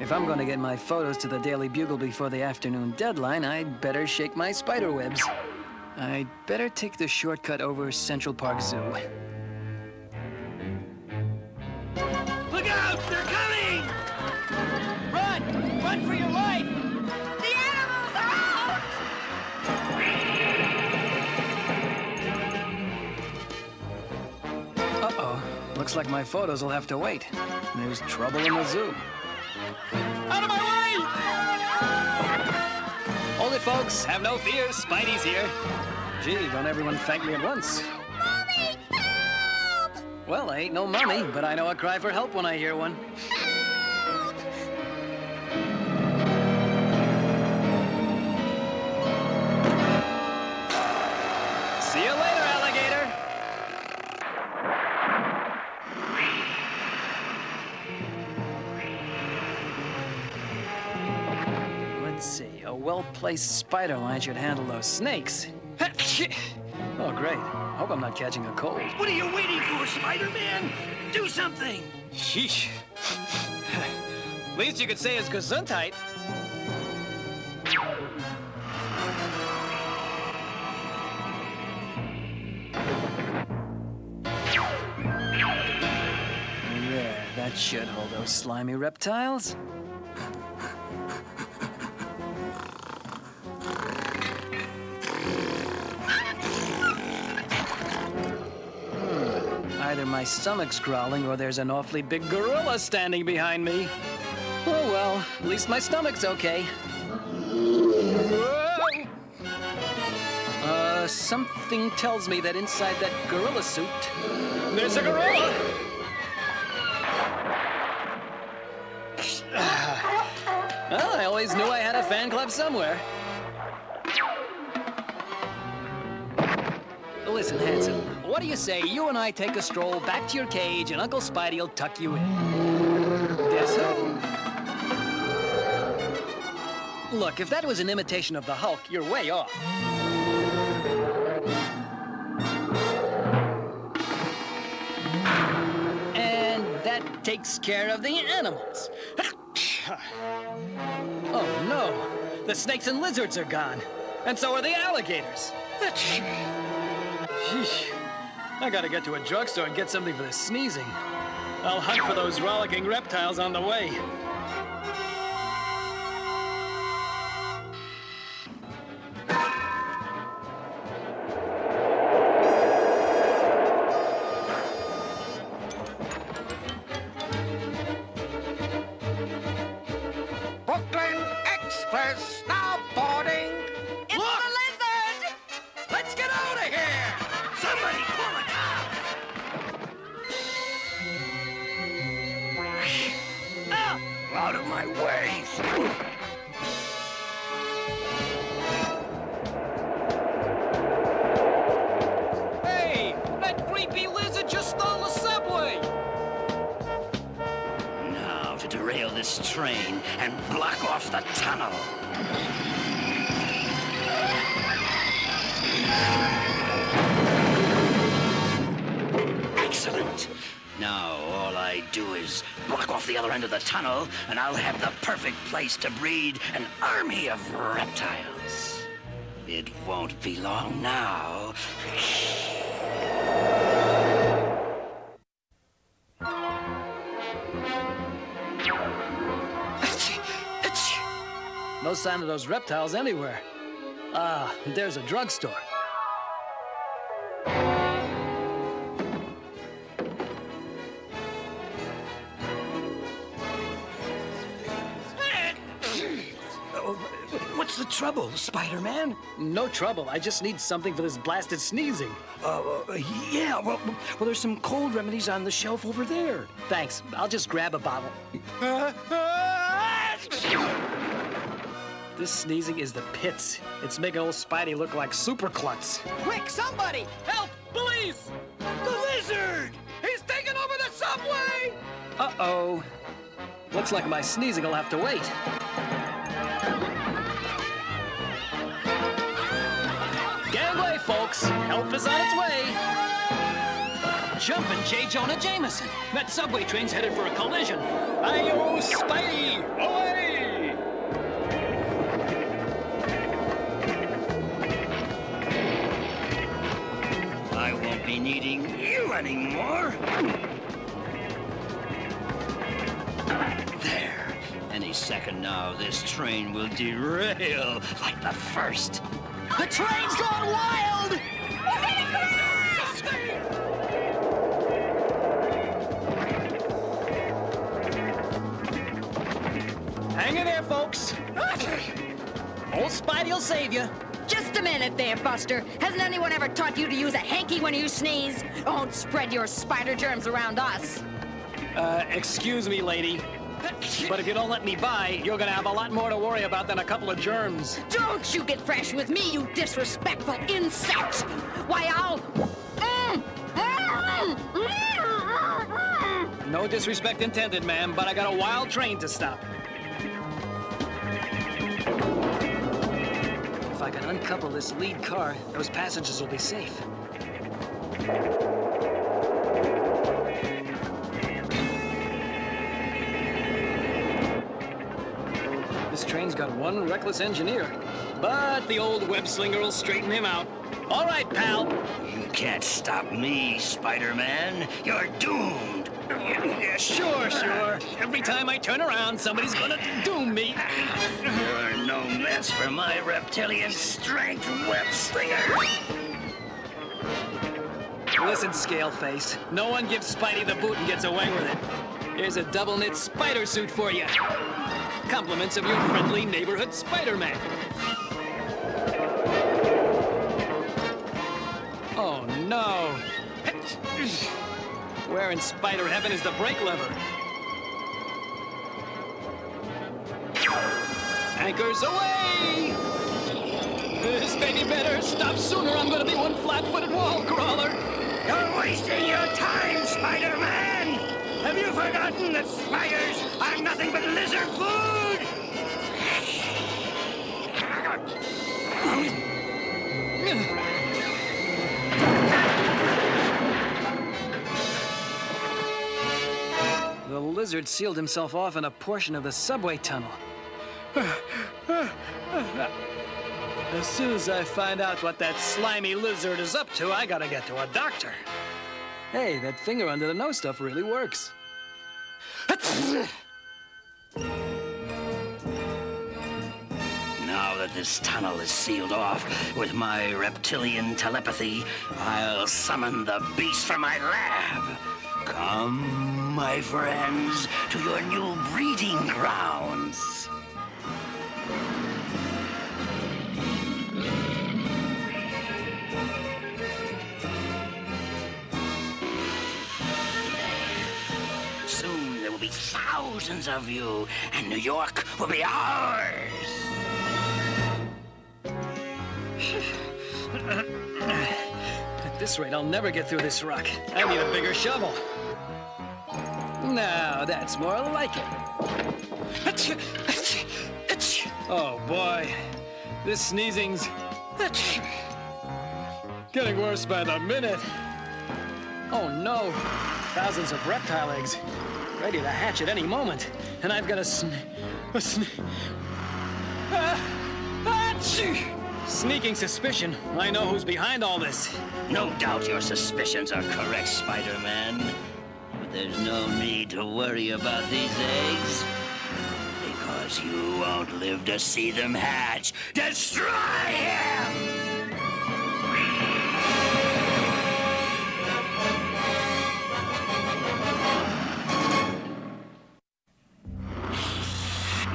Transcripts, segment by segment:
If I'm going to get my photos to the Daily Bugle before the afternoon deadline, I'd better shake my spider webs. I'd better take the shortcut over Central Park Zoo. Look out! They're coming! Run! Run for your life! The animals are out! Uh-oh. Looks like my photos will have to wait. There's trouble in the zoo. Out of my way! Hold it, folks. Have no fear. Spidey's here. Gee, don't everyone thank me at once. Mommy, help! Well, I ain't no mummy, but I know a cry for help when I hear one. Help! See you later, alligator. Let's see. A well-placed spider line should handle those snakes. Oh, great. Hope I'm not catching a cold. What are you waiting for, Spider-Man? Do something! Sheesh. Least you could say is Gesundheit. There, that should hold those slimy reptiles. Either my stomach's growling or there's an awfully big gorilla standing behind me. Oh well, at least my stomach's okay. Something tells me that inside that gorilla suit, there's a gorilla! Well, I always knew I had a fan club somewhere. Listen, handsome, what do you say you and I take a stroll back to your cage and Uncle Spidey'll tuck you in? Guess so? Look, if that was an imitation of the Hulk, you're way off. And that takes care of the animals. Oh, no. The snakes and lizards are gone. And so are the alligators. Sheesh. I gotta get to a drugstore and get something for the sneezing. I'll hunt for those rollicking reptiles on the way. Brooklyn Express now boarding. It's the lizard! Let's get out of here! Somebody pull it out! Out of my way! Hey! That creepy lizard just stole the subway! Now to derail this train and block off the tunnel. Excellent. Now all I do is block off the other end of the tunnel, and I'll have the perfect place to breed an army of reptiles. It won't be long now. No sign of those reptiles anywhere. Ah, there's a drugstore. What's the trouble, Spider-Man? No trouble. I just need something for this blasted sneezing. Yeah, well, there's some cold remedies on the shelf over there. Thanks. I'll just grab a bottle. This sneezing is the pits. It's making old Spidey look like Super Klutz. Quick, somebody! Help! Police! The lizard! He's taking over the subway! Uh-oh. Looks like my sneezing will have to wait. Gangway, folks. Help is on its way. jumping J. Jonah Jameson. That subway train's headed for a collision. Ayo, Spidey! Away! I won't be needing you anymore. There. Any second now, this train will derail like the first. The train's gone wild! Hang in there, folks. Old Spidey'll save you. Just a minute there, Buster. Hasn't anyone ever taught you to use a hanky when you sneeze? Don't spread your spider germs around us. Excuse me, lady. But if you don't let me by, you're gonna have a lot more to worry about than a couple of germs. Don't you get fresh with me, you disrespectful insect! Why, I'll... No disrespect intended, ma'am, but I got a wild train to stop. If I can uncouple this lead car, those passengers will be safe. This train's got one reckless engineer, but the old web slinger will straighten him out. All right, pal. You can't stop me, Spider-Man. You're doomed. Yeah, sure. Every time I turn around, somebody's gonna doom me. You're no match for my reptilian strength, web slinger. Listen, Scaleface. No one gives Spidey the boot and gets away with it. Here's a double-knit spider suit for you. Compliments of your friendly neighborhood Spider-Man. Oh, no. Where in spider heaven is the brake lever? Anchors away! This baby better stop sooner. I'm gonna be one flat-footed wall crawler. You're wasting your time, Spider-Man! Have you forgotten that spiders are nothing but lizard food? The lizard sealed himself off in a portion of the subway tunnel. As soon as I find out what that slimy lizard is up to, I gotta get to a doctor. Hey, that finger under the nose stuff really works. Now that this tunnel is sealed off with my reptilian telepathy, I'll summon the beast from my lab. Come, my friends, to your new breeding grounds. Soon there will be thousands of you, and New York will be ours. At this rate, I'll never get through this rock. I need a bigger shovel. Now, that's more like it. Oh, boy. This sneezing's getting worse by the minute. Oh, no. Thousands of reptile eggs, ready to hatch at any moment. And I've got sneaking suspicion. I know who's behind all this. No doubt your suspicions are correct, Spider-Man. But there's no need to worry about these eggs. Because you won't live to see them hatch. Destroy him!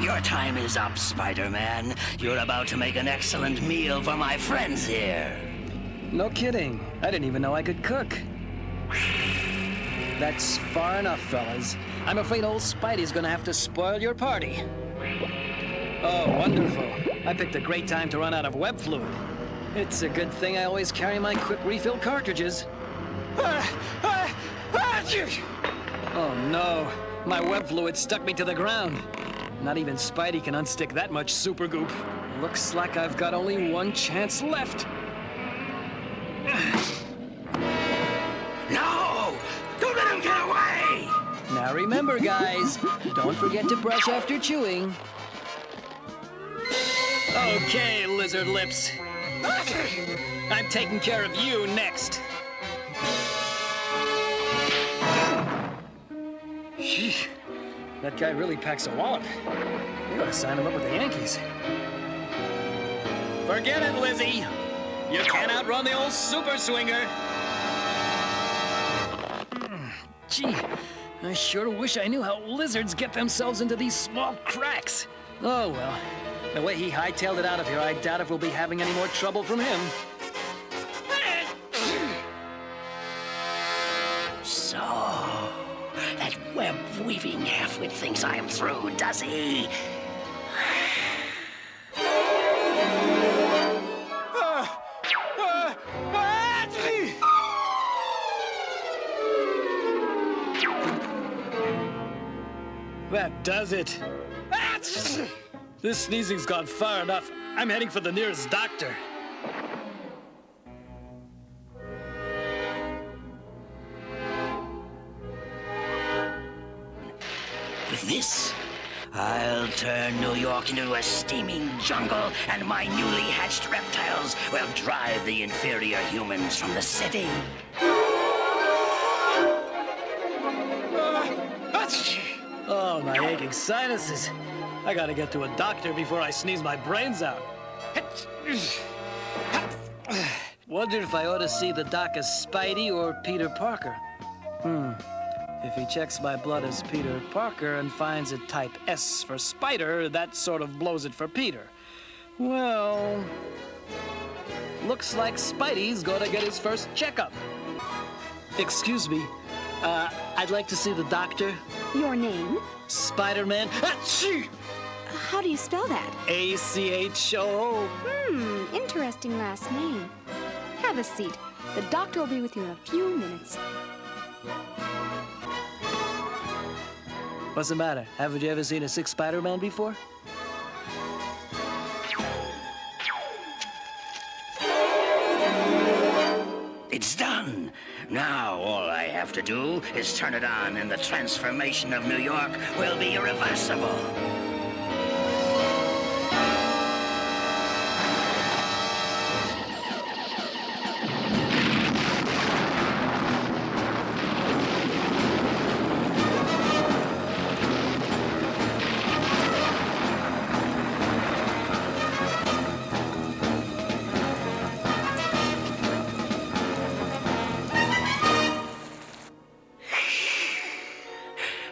Your time is up, Spider-Man. You're about to make an excellent meal for my friends here. No kidding. I didn't even know I could cook. That's far enough, fellas. I'm afraid old Spidey's gonna have to spoil your party. Oh, wonderful. I picked a great time to run out of web fluid. It's a good thing I always carry my quick refill cartridges. Oh, no. My web fluid stuck me to the ground. Not even Spidey can unstick that much super goop. Looks like I've got only one chance left. No! Now remember, guys, don't forget to brush after chewing. Okay, lizard lips. I'm taking care of you next. Sheesh, that guy really packs a wallop. You gotta sign him up with the Yankees. Forget it, Lizzie. You can't outrun the old super swinger. Gee, I sure wish I knew how lizards get themselves into these small cracks. Oh, well. The way he hightailed it out of here, I doubt if we'll be having any more trouble from him. So, that web-weaving halfwit thinks I am through, does he? That does it. This sneezing's gone far enough. I'm heading for the nearest doctor. With this, I'll turn New York into a steaming jungle, and my newly hatched reptiles will drive the inferior humans from the city. Oh, my aching sinuses. I gotta get to a doctor before I sneeze my brains out. Wonder if I ought to see the doc as Spidey or Peter Parker. If he checks my blood as Peter Parker and finds it type S for Spider, that sort of blows it for Peter. Well, looks like Spidey's gonna get his first checkup. Excuse me, I'd like to see the doctor. Your name? Spider-Man. Achoo! How do you spell that? A-C-H-O. Interesting last name. Have a seat. The doctor will be with you in a few minutes. What's the matter? Haven't you ever seen a sick Spider-Man before? It's done. Now all I have to do is turn it on, and the transformation of New York will be irreversible.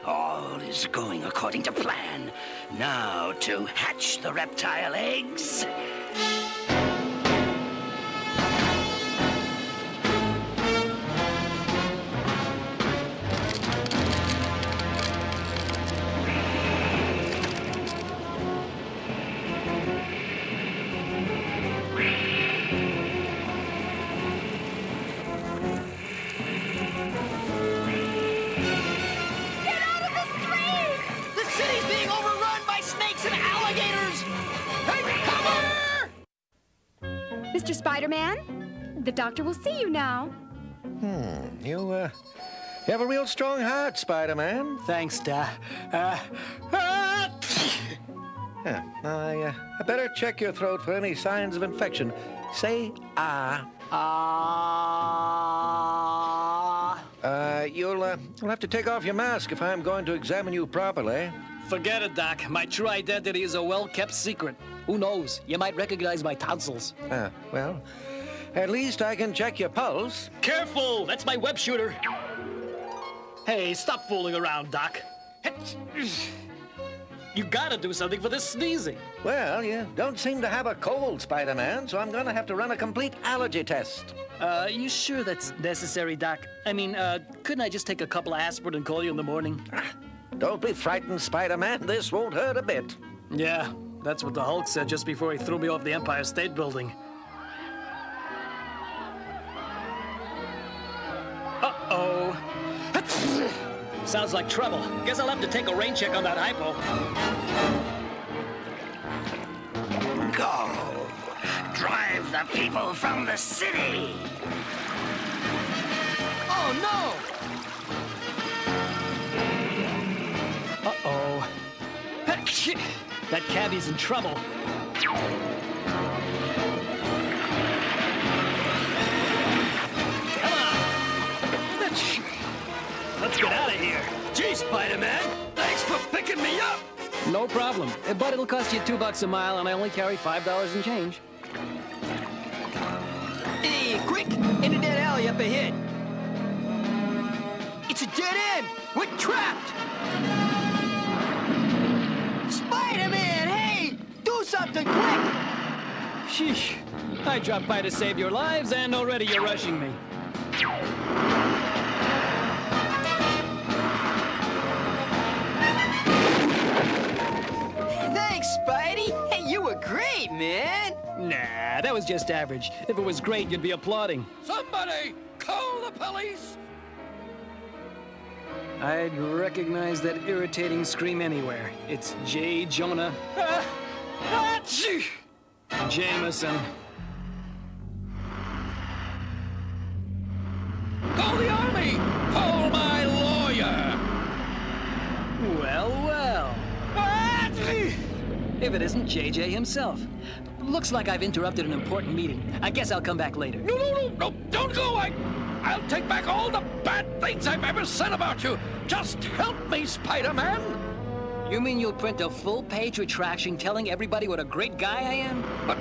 All is going according to plan. Now to hatch the reptile eggs. The city's being overrun by snakes and alligators! Hey, cover! Mr. Spider-Man, the doctor will see you now. You have a real strong heart, Spider-Man. Thanks, Da. Yeah, I better check your throat for any signs of infection. Say ah. You'll have to take off your mask if I'm going to examine you properly. Forget it, Doc. My true identity is a well-kept secret. Who knows? You might recognize my tonsils. Well, at least I can check your pulse. Careful! That's my web shooter. Hey, stop fooling around, Doc. You gotta do something for this sneezing. Well, you don't seem to have a cold, Spider-Man, so I'm going to have to run a complete allergy test. You sure that's necessary, Doc? I mean, couldn't I just take a couple of aspirin and call you in the morning? Don't be frightened, Spider-Man. This won't hurt a bit. Yeah, that's what the Hulk said just before he threw me off the Empire State Building. Uh-oh. Sounds like trouble. Guess I'll have to take a rain check on that hypo. Go! Drive the people from the city! Oh, no! That cabbie's in trouble. Come on! Let's get out of here. Gee, Spider-Man, thanks for picking me up. No problem. But it'll cost you $2 a mile, and I only carry $5 in change. Hey, quick! Into that alley up ahead. It's a dead end! We're trapped! Spider-Man, hey! Do something quick! Sheesh. I dropped by to save your lives, and already you're rushing me. Thanks, Spidey! Hey, you were great, man! Nah, that was just average. If it was great, you'd be applauding. Somebody, call the police. I'd recognize that irritating scream anywhere. It's J. Jonah Jameson. Call the army. Call my lawyer. Well, well. If it isn't JJ himself. Looks like I've interrupted an important meeting. I guess I'll come back later. No, don't go. I'll take back all the bad things I've ever said about you. Just help me, Spider-Man. You mean you'll print a full-page retraction telling everybody what a great guy I am? But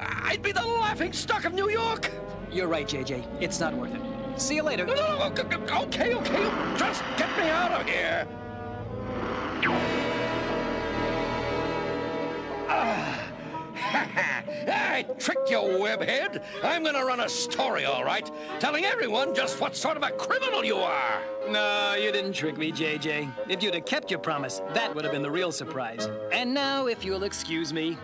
I'd be the laughingstock of New York. You're right, JJ. It's not worth it. See you later. No, okay. Just get me out of here. I tricked you, webhead. I'm gonna run a story, all right, telling everyone just what sort of a criminal you are. No, you didn't trick me, JJ. If you'd have kept your promise, that would have been the real surprise. And now, if you'll excuse me,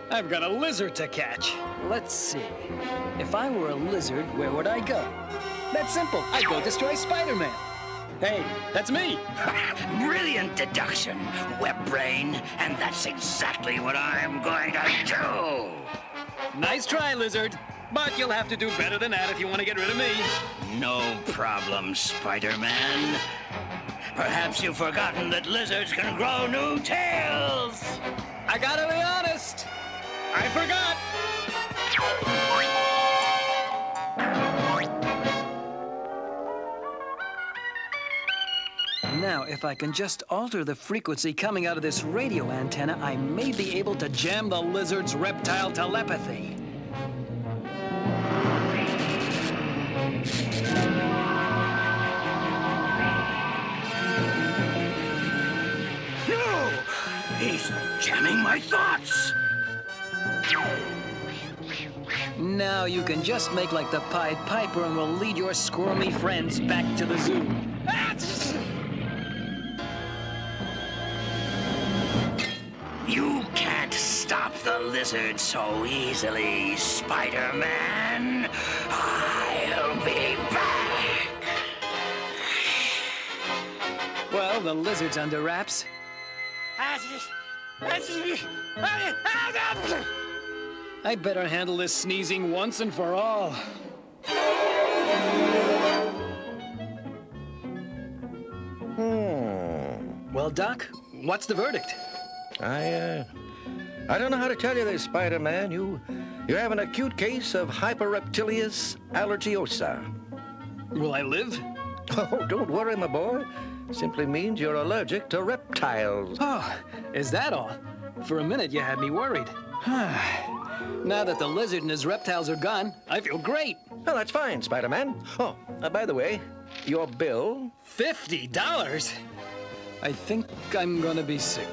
I've got a lizard to catch. Let's see. If I were a lizard, where would I go? That's simple. I'd go destroy Spider-Man. Hey, that's me. Brilliant deduction, web brain, and that's exactly what I'm going to do. Nice try, lizard. But you'll have to do better than that if you want to get rid of me. No problem, Spider-Man. Perhaps you've forgotten that lizards can grow new tails. I gotta be honest. I forgot. Now, if I can just alter the frequency coming out of this radio antenna, I may be able to jam the lizard's reptile telepathy. No! He's jamming my thoughts. Now you can just make like the Pied Piper and we'll lead your squirmy friends back to the zoo. You can't stop the lizard so easily, Spider-Man. I'll be back. Well, the lizard's under wraps. I better handle this sneezing once and for all. Well, Doc, what's the verdict? I don't know how to tell you this, Spider-Man. You have an acute case of hyperreptilious allergiosa. Will I live? Oh, don't worry, my boy. Simply means you're allergic to reptiles. Oh, is that all? For a minute, you had me worried. Now that the lizard and his reptiles are gone, I feel great. Well, that's fine, Spider-Man. Oh, by the way, your bill. $50? I think I'm gonna be sick.